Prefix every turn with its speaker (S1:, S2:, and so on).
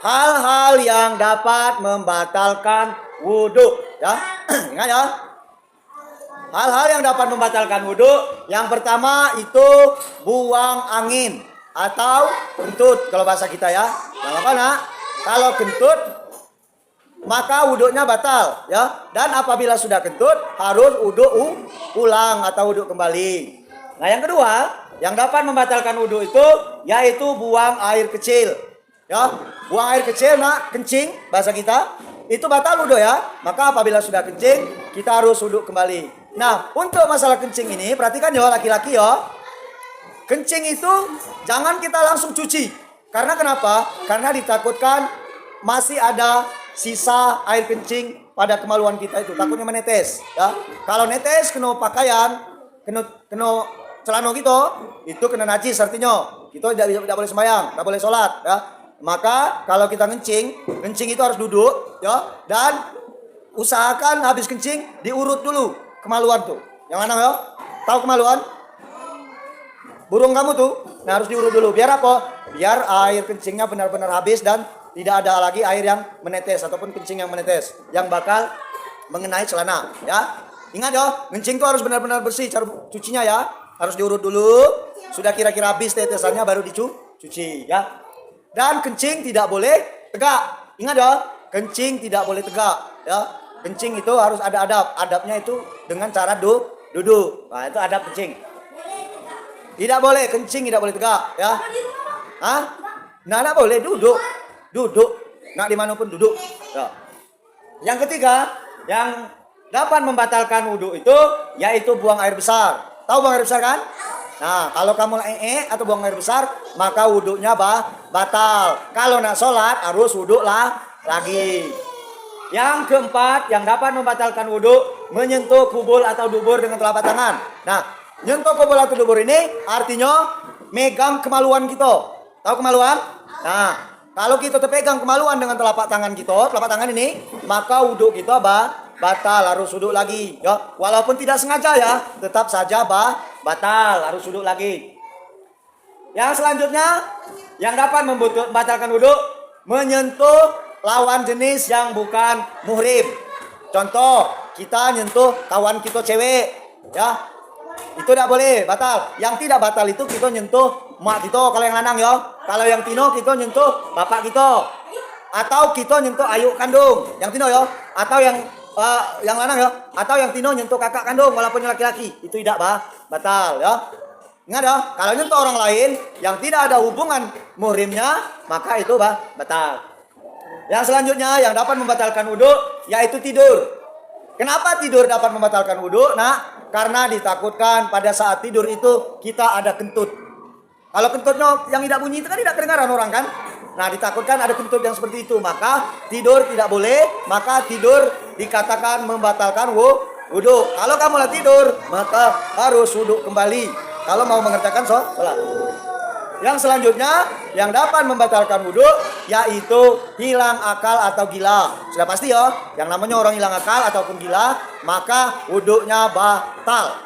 S1: hal-hal yang dapat membatalkan wudhu. Ya, ingat ya. Hal-hal yang dapat membatalkan wudhu, yang pertama itu buang angin atau kentut kalau bahasa kita ya. Yang apa nak? Kalau kentut maka wudhunya batal ya. Dan apabila sudah kentut harus wudhu ulang atau wudhu kembali. Nah yang kedua yang dapat membatalkan wudhu itu yaitu buang air kecil. Ya, buang air kecil nak, kencing bahasa kita itu batal wudhu ya. Maka apabila sudah kencing kita harus wudhu kembali. Nah, untuk masalah kencing ini, perhatikan ya laki-laki ya. Kencing itu jangan kita langsung cuci. Karena kenapa? Karena ditakutkan masih ada sisa air kencing pada kemaluan kita itu. Takutnya menetes. Ya. Kalau netes kena pakaian, kena celana gitu, itu kena najis artinya. Kita tidak boleh sembahyang, tidak boleh sholat. Ya. Maka kalau kita kencing itu harus duduk. Ya. Dan usahakan habis kencing diurut dulu. Kemaluan tuh. Yang mana ya? Tahu kemaluan? Burung kamu tuh. Nah harus diurut dulu. Biar apa? Biar air kencingnya benar-benar habis dan tidak ada lagi air yang menetes ataupun kencing yang menetes yang bakal mengenai celana. Ya. Ingat ya, kencing tuh harus benar-benar bersih cara cucinya ya. Harus diurut dulu. Sudah kira-kira habis tetesannya baru dicuci ya. Dan kencing tidak boleh tegak. Ingat ya, kencing tidak boleh tegak ya. Kencing itu harus ada adab. Adabnya itu dengan cara duduk. Nah, itu adab kencing. Tidak boleh kencing, tidak boleh tegak, ya. Hah? Nah, tidak boleh duduk. Nak dimanapun duduk. Ya. Yang ketiga, yang dapat membatalkan wudhu itu yaitu buang air besar. Tahu buang air besar kan? Nah, kalau kamu atau buang air besar, maka wudhunya batal. Kalau nak sholat harus wudhu lagi. Yang keempat yang dapat membatalkan wudhu menyentuh kubul atau dubur dengan telapak tangan. Nah, nyentuh kubul atau dubur ini artinya megang kemaluan kita. Tahu kemaluan? Nah, kalau kita terpegang kemaluan dengan telapak tangan kita, telapak tangan ini, maka wudhu kita batal, harus wudhu lagi. Ya, walaupun tidak sengaja ya, tetap saja batal, harus wudhu lagi. Yang selanjutnya yang dapat membatalkan wudhu menyentuh lawan jenis yang bukan muhrim. Contoh, kita nyentuh kawan kita cewek, ya. Itu tidak boleh, batal. Yang tidak batal itu kita nyentuh mak kita kalau yang lanang ya. Kalau yang tino kita nyentuh bapak kita. Atau kita nyentuh ayu kandung, yang tino ya. Atau yang lanang ya. Atau yang tino nyentuh kakak kandung walaupun laki-laki. Itu tidak batal ya. Ingat ya, kalau nyentuh orang lain yang tidak ada hubungan muhrimnya, maka itu batal. Yang selanjutnya yang dapat membatalkan wudhu yaitu tidur. Kenapa tidur dapat membatalkan wudhu? Nah, karena ditakutkan pada saat tidur itu kita ada kentut. Kalau kentutnya yang tidak bunyi itu kan tidak kedengaran orang kan? Nah, ditakutkan ada kentut yang seperti itu. Maka tidur tidak boleh. Maka tidur dikatakan membatalkan wudhu. Kalau kamu lah tidur, maka harus wudhu kembali. Kalau mau mengerjakan sholat. Yang selanjutnya yang dapat membatalkan wudhu yaitu hilang akal atau gila. Sudah pasti ya, yang namanya orang hilang akal ataupun gila maka wudhunya batal.